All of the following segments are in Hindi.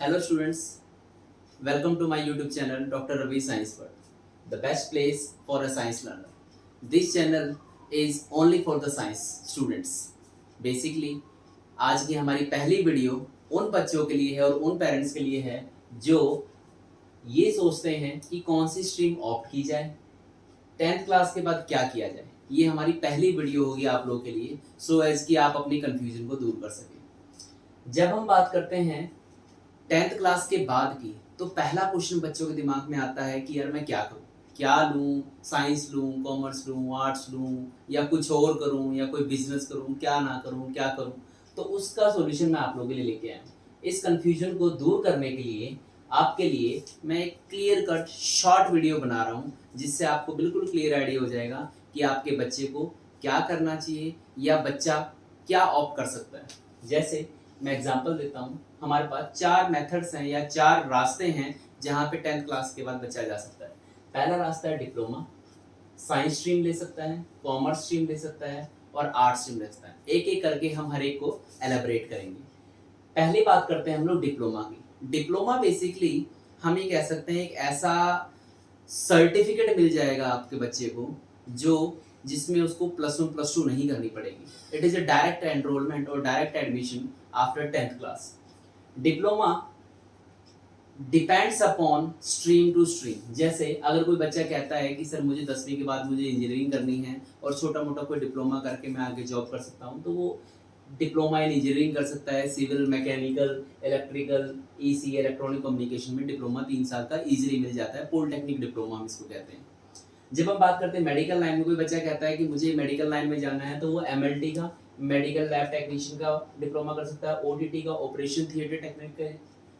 Hello students, welcome to my YouTube channel Dr. Ravi Science World, the best place for a science learner. This channel is only for the science students. Basically, आज की हमारी पहली वीडियो उन बच्चों के लिए है और उन पेरेंट्स के लिए है जो ये सोचते हैं कि कौन सी स्ट्रीम ऑप्ट की जाए, 10th क्लास के बाद क्या किया जाए। ये हमारी पहली वीडियो होगी आप लोगों के लिए, सो एज कि आप अपनी कंफ्यूजन को दूर कर सकें। जब हम बात करते हैं 10th क्लास के बाद की, तो पहला क्वेश्चन बच्चों के दिमाग में आता है कि यार मैं क्या करूं, क्या लूं, साइंस लूं, कॉमर्स लूं, आर्ट्स लूं या कुछ और करूं या कोई बिजनेस करूं, क्या ना करूं, क्या करूं। तो उसका सॉल्यूशन मैं आप लोगों के लिए लेके आया हूं। इस कंफ्यूजन को दूर करने के लिए आपके लिए मैं एक क्लियर कट शॉर्ट वीडियो बना रहा हूं, जिससे आपको बिल्कुल क्लियर आइडिया हो जाएगा कि आपके बच्चे को क्या करना चाहिए या बच्चा क्या ऑप्ट कर सकता है। जैसे मैं एग्जांपल देता हूँ, हमारे पास 4 मेथड्स हैं या 4 रास्ते हैं जहाँ पे 10th क्लास के बाद बच्चा जा सकता है। पहला रास्ता है डिप्लोमा, साइंस स्ट्रीम ले सकता है, कॉमर्स स्ट्रीम ले सकता है और आर्ट्स स्ट्रीम ले सकता है। एक एक करके हम हर एक को एलेबरेट करेंगे। पहली बात करते हैं हम लोग डिप्लोमा की। डिप्लोमा बेसिकली हम ये कह सकते हैं एक ऐसा सर्टिफिकेट मिल जाएगा आपके बच्चे को जो जिसमें उसको +1 +2 नहीं करनी पड़ेगी। It is a direct enrollment और direct admission after 10th class. Diploma depends upon stream to stream. जैसे अगर कोई बच्चा कहता है कि सर मुझे 10वीं के बाद मुझे इंजीनियरिंग करनी है और छोटा मोटा कोई डिप्लोमा करके मैं आगे जॉब कर सकता हूँ, तो वो डिप्लोमा इन इंजीनियरिंग कर सकता है। Civil, mechanical, electrical, EC, electronic communication में डिप्लोमा 3 साल का इजीली मिल जाता है। पॉलिटेक्निक डिप्लोमा हम इसको कहते हैं। जब हम बात करते हैं मेडिकल लाइन में, कोई बच्चा कहता है कि मुझे मेडिकल लाइन में जाना है, तो वो एमएलटी का, मेडिकल लैब टेक्नीशियन का डिप्लोमा कर सकता है। ओटीटी का, ऑपरेशन थिएटर टेक्निक का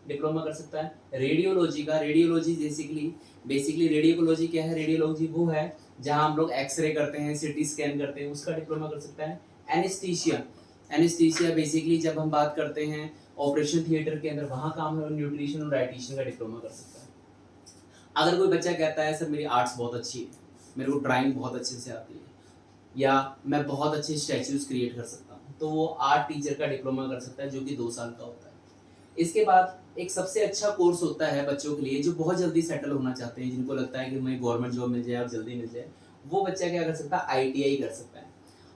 डिप्लोमा कर सकता है। रेडियोलॉजी का, रेडियोलॉजी बेसिकली रेडियोलॉजी क्या है? रेडियोलॉजी वो है जहां हम लोग एक्सरे करते हैं, सीटी स्कैन करते हैं, उसका डिप्लोमा कर सकता है। एनेस्थीसिया बेसिकली जब हम बात करते हैं ऑपरेशन थिएटर के अंदर, वहां काम है। न्यूट्रिशन और डाइटिशियन का डिप्लोमा कर सकता है। अगर कोई बच्चा कहता है सर मेरी आर्ट्स बहुत अच्छी है, मेरे को ड्राइंग बहुत अच्छे से आती है या मैं बहुत अच्छे स्टैचूज क्रिएट कर सकता हूँ, तो वो आर्ट टीचर का डिप्लोमा कर सकता है जो कि 2 साल का होता है। इसके बाद एक सबसे अच्छा कोर्स होता है बच्चों के लिए जो बहुत जल्दी सेटल होना चाहते हैं, जिनको लगता है कि मुझे गवर्नमेंट जॉब मिल जाए और जल्दी मिल जाए। वो बच्चा क्या कर सकता है? आईटीआई कर सकता है।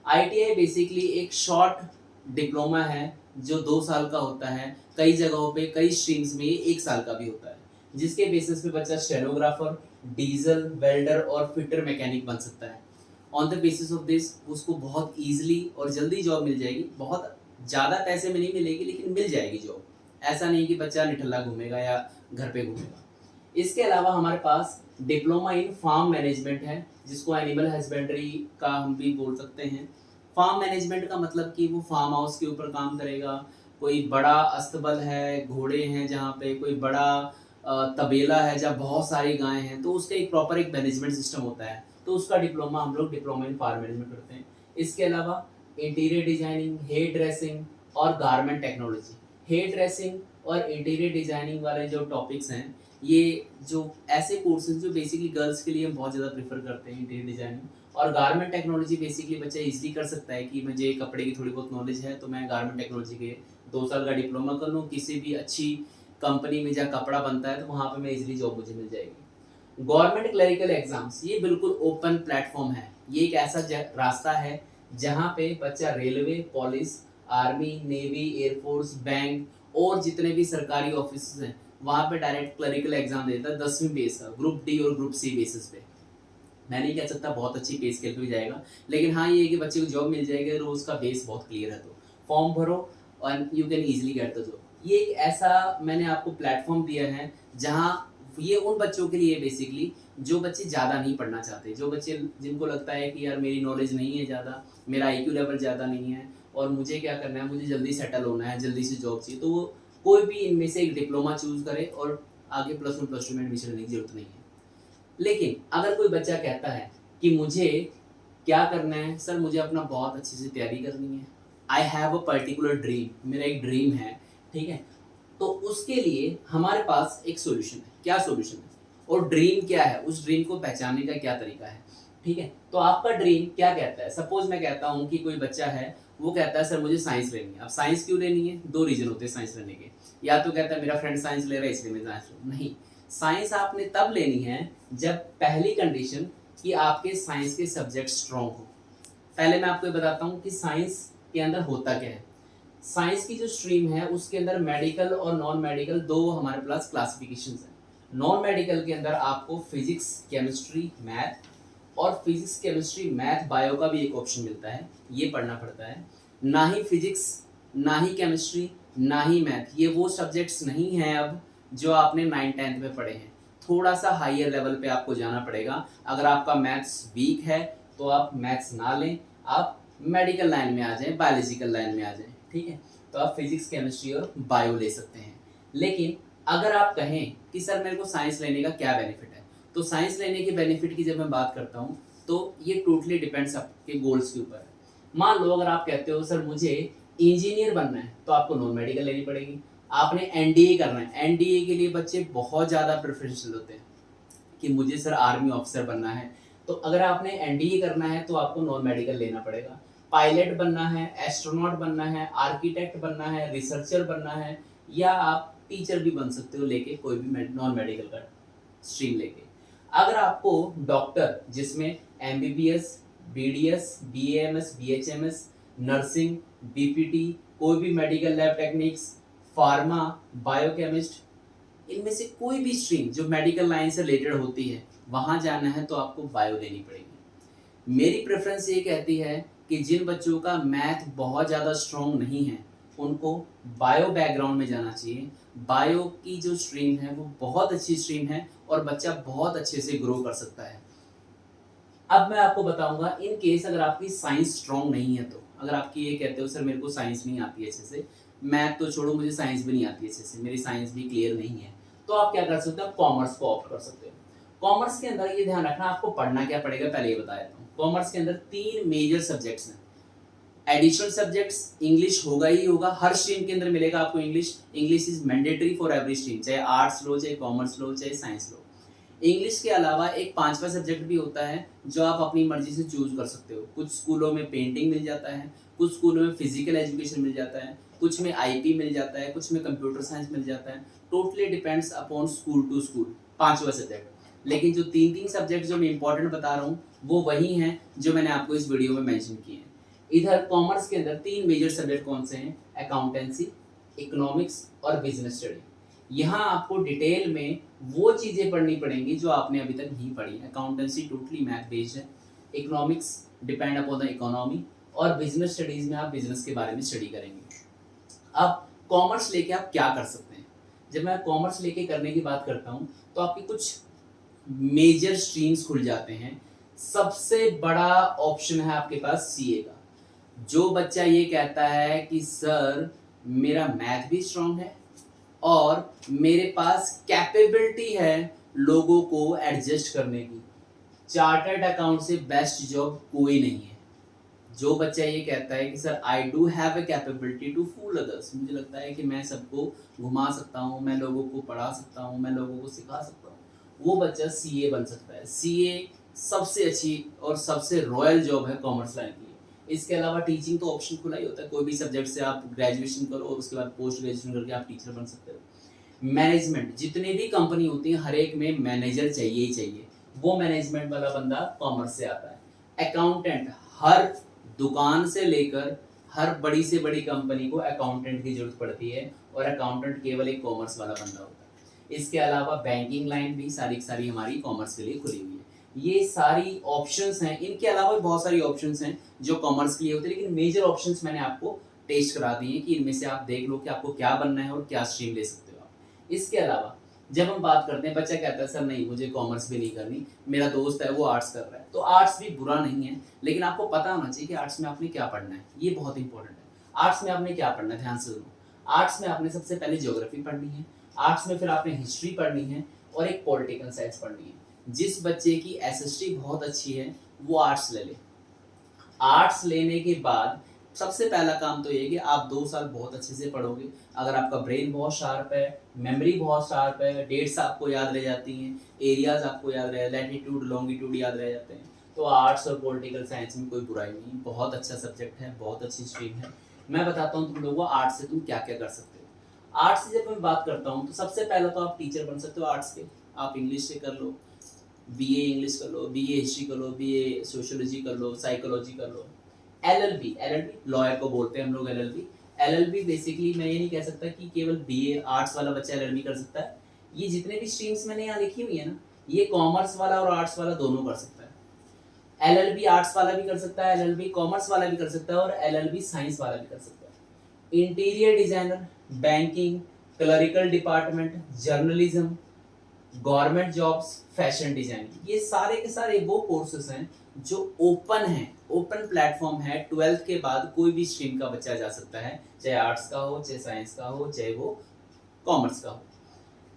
आईटीआई बेसिकली एक शॉर्ट डिप्लोमा है जो 2 साल का होता है। कई जगहों पे, कई स्ट्रीम्स में ये 1 साल का भी होता है, जिसके बेसिस पे बच्चा स्टेनोग्राफर, डीजल, वेल्डर और फिटर मैकेनिक बन सकता है। On the basis of this उसको बहुत ईजिली और जल्दी जॉब मिल जाएगी। बहुत ज़्यादा पैसे में नहीं मिलेगी, लेकिन मिल जाएगी जॉब। ऐसा नहीं कि बच्चा निठल्ला घूमेगा या घर पे घूमेगा। इसके अलावा हमारे पास डिप्लोमा इन फार्म मैनेजमेंट है, जिसको एनिमल हस्बेंड्री का हम भी बोल सकते हैं। फार्म मैनेजमेंट का मतलब कि वो फार्म हाउस के ऊपर काम करेगा। कोई बड़ा अस्तबल है, घोड़े हैं जहाँ पे, कोई बड़ा तबेला है जहाँ बहुत सारी गायें हैं, तो उसका एक प्रॉपर एक मैनेजमेंट सिस्टम होता है। तो उसका डिप्लोमा हम लोग डिप्लोमा इन फार्म मैनेजमेंट करते हैं। इसके अलावा इंटीरियर डिजाइनिंग, हेयर ड्रेसिंग और गारमेंट टेक्नोलॉजी। हेयर ड्रेसिंग और इंटीरियर डिजाइनिंग वाले जो टॉपिक्स हैं, ये जो ऐसे कोर्सेज जो बेसिकली गर्ल्स के लिए हम बहुत ज़्यादा प्रेफर करते हैं, इंटीरियर डिजाइनिंग और गारमेंट टेक्नोलॉजी। बेसिकली बच्चा इजीली कर सकता है कि मुझे कपड़े की थोड़ी बहुत नॉलेज है, तो मैं गारमेंट टेक्नोलॉजी के 2 साल का डिप्लोमा कर लूँ। किसी भी अच्छी कंपनी में जहाँ कपड़ा बनता है, तो वहाँ पे मैं इजीली जॉब मुझे मिल जाएगी। गवर्नमेंट क्लरिकल एग्जाम्स, ये बिल्कुल ओपन प्लेटफॉर्म है। ये एक ऐसा रास्ता है जहाँ पे बच्चा railway, police, army, navy, air force, bank और जितने भी सरकारी ऑफिस हैं, वहाँ पे डायरेक्ट क्लरिकल एग्जाम देता है 10वीं बेस का, ग्रुप डी और ग्रुप सी बेसिस पे। मैं नहीं कह सकता बहुत अच्छी पे स्केल पे जाएगा, लेकिन हाँ ये है कि बच्चे को जॉब मिल जाएगी और उसका बेस बहुत क्लियर है। तो फॉर्म भरो और you can easily get the job. ये एक ऐसा मैंने आपको प्लेटफॉर्म दिया है जहाँ ये उन बच्चों के लिए बेसिकली जो बच्चे ज़्यादा नहीं पढ़ना चाहते, जो बच्चे जिनको लगता है कि यार मेरी नॉलेज नहीं है ज़्यादा, मेरा आईक्यू लेवल ज़्यादा नहीं है और मुझे क्या करना है, मुझे जल्दी सेटल होना है, जल्दी से जॉब चाहिए, तो वो कोई भी इनमें से एक डिप्लोमा चूज करे और आगे +1 +2 में एडमिशन लेने की जरूरत नहीं है। लेकिन अगर कोई बच्चा कहता है कि मुझे क्या करना है सर, मुझे अपना बहुत अच्छे से तैयारी करनी है, I have a particular dream, मेरा एक ड्रीम है, ठीक है, तो उसके लिए हमारे पास एक सॉल्यूशन है। क्या सॉल्यूशन है और ड्रीम क्या है, उस ड्रीम को पहचानने का क्या तरीका है, ठीक है। तो आपका ड्रीम क्या कहता है? सपोज मैं कहता हूँ कि कोई बच्चा है वो कहता है सर मुझे साइंस लेनी है। अब साइंस क्यों लेनी है? दो रीजन होते हैं साइंस लेने के। या तो कहता है मेरा फ्रेंड साइंस ले रहा है इसलिए मैं साइंस लूँ, नहीं। साइंस आपने तब लेनी है जब पहली कंडीशन कि आपके साइंस के सब्जेक्ट स्ट्रॉन्ग हो। पहले मैं आपको ये बताता हूँ कि साइंस के अंदर होता क्या है। साइंस की जो स्ट्रीम है उसके अंदर मेडिकल और नॉन मेडिकल दो हमारे पास क्लासिफिकेशन है। नॉन मेडिकल के अंदर आपको फिजिक्स, केमिस्ट्री, मैथ और फिजिक्स, केमिस्ट्री, मैथ, बायो का भी एक ऑप्शन मिलता है, ये पढ़ना पड़ता है। ना ही फिजिक्स, ना ही केमिस्ट्री, ना ही मैथ, ये वो सब्जेक्ट्स नहीं हैं अब जो आपने 9th-10th में पढ़े हैं। थोड़ा सा हाईयर लेवल पे आपको जाना पड़ेगा। अगर आपका मैथ्स वीक है तो आप मैथ्स ना लें, आप मेडिकल लाइन में आ जाएं, बायोलॉजिकल लाइन में आ जाएं, ठीक है। तो आप फिजिक्स, केमिस्ट्री और बायो ले सकते हैं। लेकिन अगर आप कहें कि सर मेरे को साइंस लेने का क्या बेनिफिट है, तो साइंस लेने के बेनिफिट की जब मैं बात करता हूँ तो ये टोटली डिपेंड्स आपके गोल्स के ऊपर है। मान लो अगर आप कहते हो सर मुझे इंजीनियर बनना है तो आपको नॉन मेडिकल लेनी पड़ेगी। आपने एनडीए करना है, एनडीए के लिए बच्चे बहुत ज़्यादा प्रेफरेंशियल होते हैं कि मुझे सर आर्मी ऑफिसर बनना है, तो अगर आपने एनडीए करना है तो आपको नॉन मेडिकल लेना पड़ेगा। पायलट बनना है, एस्ट्रोनॉट बनना है, आर्किटेक्ट बनना है, रिसर्चर बनना है, या आप टीचर भी बन सकते हो लेके कोई भी नॉन मेडिकल का स्ट्रीम लेके। अगर आपको डॉक्टर जिसमें MBBS, BDS, BAMS, BHMS, nursing, BPT, कोई भी medical lab techniques, pharma, biochemist, इनमें से कोई भी स्ट्रीम जो मेडिकल लाइन से रिलेटेड होती है वहाँ जाना है तो आपको बायो लेनी पड़ेगी। मेरी प्रेफरेंस ये कहती है कि जिन बच्चों का मैथ बहुत ज़्यादा स्ट्रॉन्ग नहीं है उनको बायो बैकग्राउंड में जाना चाहिए। बायो की जो स्ट्रीम है वो बहुत अच्छी स्ट्रीम है और बच्चा बहुत अच्छे से ग्रो कर सकता है। अब मैं आपको बताऊंगा इन केस अगर आपकी साइंस स्ट्रॉन्ग नहीं है तो, अगर आपकी ये कहते हो सर मेरे को साइंस नहीं आती अच्छे से, मैथ तो छोड़ो मुझे साइंस भी नहीं आती अच्छे से, मेरी साइंस भी क्लियर नहीं है, तो आप क्या कर सकते हो? कॉमर्स को ऑप्ट कर सकते हो। कॉमर्स के अंदर ये ध्यान रखना आपको पढ़ना क्या पड़ेगा, पहले ये बता देता हूँ। कॉमर्स के अंदर 3 मेजर सब्जेक्ट्स हैं। एडिशनल सब्जेक्ट्स, इंग्लिश होगा ही होगा, हर स्ट्रीम के अंदर मिलेगा आपको English. English is mandatory for every stream, चाहे आर्ट्स लो, चाहे कॉमर्स लो, चाहे साइंस लो। इंग्लिश के अलावा एक 5वां सब्जेक्ट भी होता है जो आप अपनी मर्जी से चूज कर सकते हो। कुछ स्कूलों में पेंटिंग मिल जाता है, कुछ स्कूलों में फिजिकल एजुकेशन मिल जाता है, कुछ में आईपी मिल जाता है, कुछ में कंप्यूटर साइंस मिल जाता है। Totally depends upon school to school 5वां सब्जेक्ट। लेकिन जो 3 सब्जेक्ट जो मैं इंपॉर्टेंट बता रहा हूँ वो वही हैं जो मैंने आपको इस वीडियो में मेंशन किए हैं। इधर कॉमर्स के अंदर 3 मेजर सब्जेक्ट कौन से हैं? अकाउंटेंसी, इकोनॉमिक्स और बिजनेस स्टडी। यहाँ आपको डिटेल में वो चीज़ें पढ़नी पड़ेंगी जो आपने अभी तक नहीं पढ़ी। अकाउंटेंसी टोटली मैथ बेस्ड है, economics depend upon the economy, और बिजनेस स्टडीज में आप बिजनेस के बारे में स्टडी करेंगे। अब कॉमर्स लेके आप क्या कर सकते हैं? जब मैं कॉमर्स लेके करने की बात करता हूँ तो आपकी कुछ मेजर स्ट्रीम्स खुल जाते हैं। सबसे बड़ा ऑप्शन है आपके पास सीए का। जो बच्चा ये कहता है कि सर मेरा मैथ भी स्ट्रांग है और मेरे पास कैपेबिलिटी है लोगों को एडजस्ट करने की, चार्टर्ड अकाउंट से बेस्ट जॉब कोई नहीं है। जो बच्चा ये कहता है कि sir I do have a capability to fool others, मुझे लगता है कि मैं सबको घुमा सकता हूँ, मैं लोगों को पढ़ा सकता हूँ, मैं लोगों को सिखा सकता हूँ, वो बच्चा सीए बन सकता है। सीए सबसे अच्छी और सबसे रॉयल जॉब है कॉमर्स लाइन की। इसके अलावा टीचिंग तो ऑप्शन खुला ही होता है, कोई भी सब्जेक्ट से आप ग्रेजुएशन करो और उसके बाद पोस्ट ग्रेजुएशन करके आप टीचर बन सकते हो। मैनेजमेंट, जितनी भी कंपनी होती है हर एक में मैनेजर चाहिए ही चाहिए, वो मैनेजमेंट वाला बंदा कॉमर्स से आता है। अकाउंटेंट, हर दुकान से लेकर हर बड़ी से बड़ी कंपनी को अकाउंटेंट की जरूरत पड़ती है और अकाउंटेंट केवल एक कॉमर्स वाला बंदा होता है। इसके अलावा बैंकिंग लाइन भी सारी की सारी हमारी कॉमर्स के लिए खुली हुई है। ये सारी ऑप्शंस हैं, इनके अलावा भी बहुत सारी ऑप्शंस हैं जो कॉमर्स के लिए होते हैं, लेकिन मेजर ऑप्शंस मैंने आपको टेस्ट करा दिए कि इनमें से आप देख लो कि आपको क्या बनना है और क्या स्ट्रीम ले सकते हो आप। इसके अलावा जब हम बात करते हैं, बच्चा कहता है सर नहीं मुझे कॉमर्स भी नहीं करनी, मेरा दोस्त है वो आर्ट्स कर रहा है, तो आर्ट्स भी बुरा नहीं है, लेकिन आपको पता होना चाहिए कि आर्ट्स में आपने क्या पढ़ना है। ये बहुत इंपॉर्टेंट है। आर्ट्स में आपने क्या पढ़ना है, ध्यान से सुनो। आर्ट्स में आपने सबसे पहले ज्योग्राफी पढ़नी है, आर्ट्स में फिर आपने हिस्ट्री पढ़नी है और एक पॉलिटिकल साइंस पढ़नी है। जिस बच्चे की एसएसटी बहुत अच्छी है वो आर्ट्स ले ले। आर्ट्स लेने के बाद सबसे पहला काम तो ये कि आप 2 साल बहुत अच्छे से पढ़ोगे। अगर आपका ब्रेन बहुत शार्प है, मेमोरी बहुत शार्प है, डेट्स आपको याद रह जाती हैं, एरियाज आपको याद रह, लैटिट्यूड लॉन्गिट्यूड याद रह जाते हैं, तो आर्ट्स और पॉलिटिकल साइंस में कोई बुराई नहीं, बहुत अच्छा सब्जेक्ट है, बहुत अच्छी स्ट्रीम है। मैं बताता हूँ तुम लोगों को आर्ट्स से तुम क्या क्या कर सकते हो। आर्ट्स से जब मैं बात करता हूँ तो सबसे पहले तो आप टीचर बन सकते हो आर्ट्स के। आप इंग्लिश से कर लो, बीए इंग्लिश कर लो, बीए हिस्ट्री कर लो, बीए सोशियोलॉजी कर लो, साइकोलॉजी कर लो। एलएलबी लॉयर को बोलते हैं हम लोग। एलएलबी बेसिकली मैं ये नहीं कह सकता कि केवल बीए आर्ट्स वाला बच्चा एलएलबी कर सकता है। ये जितने भी स्ट्रीम्स मैंने यहाँ लिखी हुई है ना, ये कॉमर्स वाला और आर्ट्स वाला दोनों कर सकता है। एलएलबी आर्ट्स वाला भी कर सकता है, एलएलबी कॉमर्स वाला भी कर सकता है और एलएलबी साइंस वाला भी कर सकता है। Interior designer, banking, clerical department, journalism, government jobs, fashion designing, ये सारे के सारे वो कोर्सेज हैं जो ओपन है, ओपन प्लेटफॉर्म है। 12th के बाद कोई भी स्ट्रीम का बच्चा जा सकता है, चाहे आर्ट्स का हो, चाहे साइंस का हो, चाहे वो कॉमर्स का हो।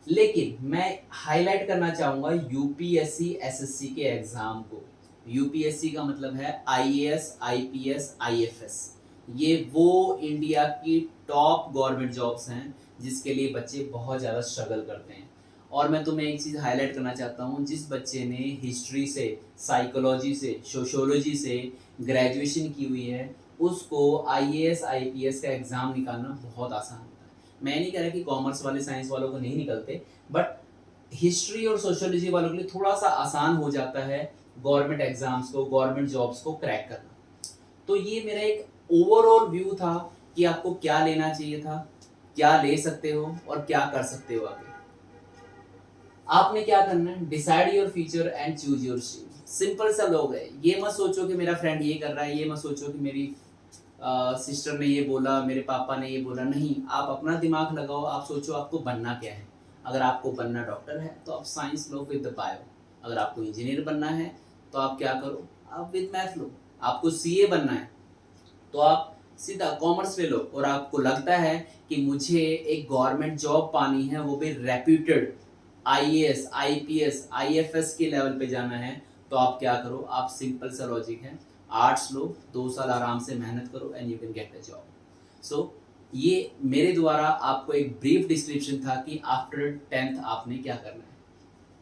लेकिन मैं हाईलाइट करना चाहूंगा यूपीएससी एसएससी के एग्जाम को। यूपीएससी का मतलब है आईएएस, आईपीएस, आईएफएस। ये वो इंडिया की टॉप गवर्नमेंट जॉब्स हैं जिसके लिए बच्चे बहुत ज़्यादा स्ट्रगल करते हैं। और मैं तुम्हें एक चीज़ हाईलाइट करना चाहता हूँ, जिस बच्चे ने हिस्ट्री से, साइकोलॉजी से, सोशियोलॉजी से ग्रेजुएशन की हुई है, उसको आईएएस आईपीएस का एग्ज़ाम निकालना बहुत आसान होता है। मैं नहीं कह रहा कि कॉमर्स वाले, साइंस वालों को नहीं निकलते, बट हिस्ट्री और सोशियोलॉजी वालों के लिए थोड़ा सा आसान हो जाता है गवर्नमेंट एग्जाम्स को, गवर्नमेंट जॉब्स को क्रैक करना। तो ये मेरा एक ओवरऑल व्यू था कि आपको क्या लेना चाहिए था, क्या ले सकते हो और क्या कर सकते हो आगे। आपने क्या करना है, decide your future and choose your stream. Simple सा लोग है, ये मत सोचो कि मेरा फ्रेंड ये कर रहा है, ये मत सोचो कि मेरी सिस्टर ने ये बोला, मेरे पापा ने ये बोला। नहीं, आप अपना दिमाग लगाओ, आप सोचो आपको बनना क्या है। अगर आपको बनना डॉक्टर है तो आप science low with the bio. अगर आपको इंजीनियर बनना है तो आप क्या करो, आप विद मैथ लो। आपको सीए बनना है तो आप सीधा कॉमर्स ले लो। और आपको लगता है कि मुझे एक गवर्नमेंट जॉब पानी है, वो भी रेप्यूटेड आईएएस, आईपीएस, आईएफएस के लेवल पे जाना है, तो आप क्या करो, आप सिंपल सा लॉजिक है, आर्ट्स लो, 2 साल आराम से मेहनत करो and you can get a job. So ये मेरे द्वारा आपको एक ब्रीफ डिस्क्रिप्शन था कि आफ्टर 10th आपने क्या करना है।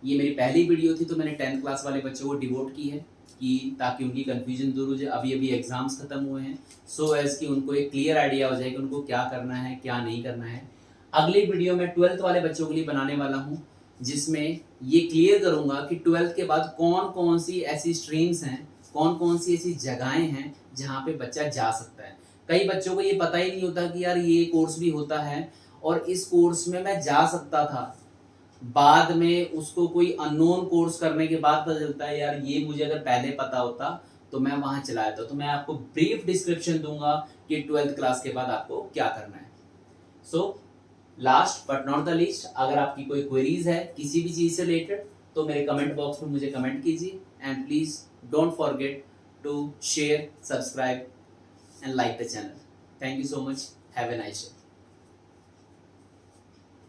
ये मेरी पहली वीडियो थी तो मैंने 10th क्लास वाले बच्चों को डिवोट की है कि ताकि उनकी कन्फ्यूजन दूर हो जाए। अभी अभी एग्जाम्स खत्म हुए हैं, सो एज कि उनको एक क्लियर आइडिया हो जाए कि उनको क्या करना है, क्या नहीं करना है। अगली वीडियो मैं 12th वाले बच्चों के लिए बनाने वाला हूँ, जिसमें ये क्लियर करूँगा कि 12th के बाद कौन कौन सी ऐसी स्ट्रीम्स हैं, कौन कौन सी ऐसी जगहें हैं जहाँ पे बच्चा जा सकता है। कई बच्चों को ये पता ही नहीं होता कि यार ये कोर्स भी होता है और इस कोर्स में मैं जा सकता था। बाद में उसको कोई अननोन कोर्स करने के बाद पता चलता है यार ये मुझे अगर पहले पता होता तो मैं वहां चला जाता। तो मैं आपको ब्रीफ डिस्क्रिप्शन दूंगा कि 12th क्लास के बाद आपको क्या करना है। So last but not the least, अगर आपकी कोई क्वेरीज है किसी भी चीज से रिलेटेड तो मेरे कमेंट बॉक्स में मुझे कमेंट कीजिए and please don't forget to share, subscribe and like the channel. Thank you so much, have a nice day.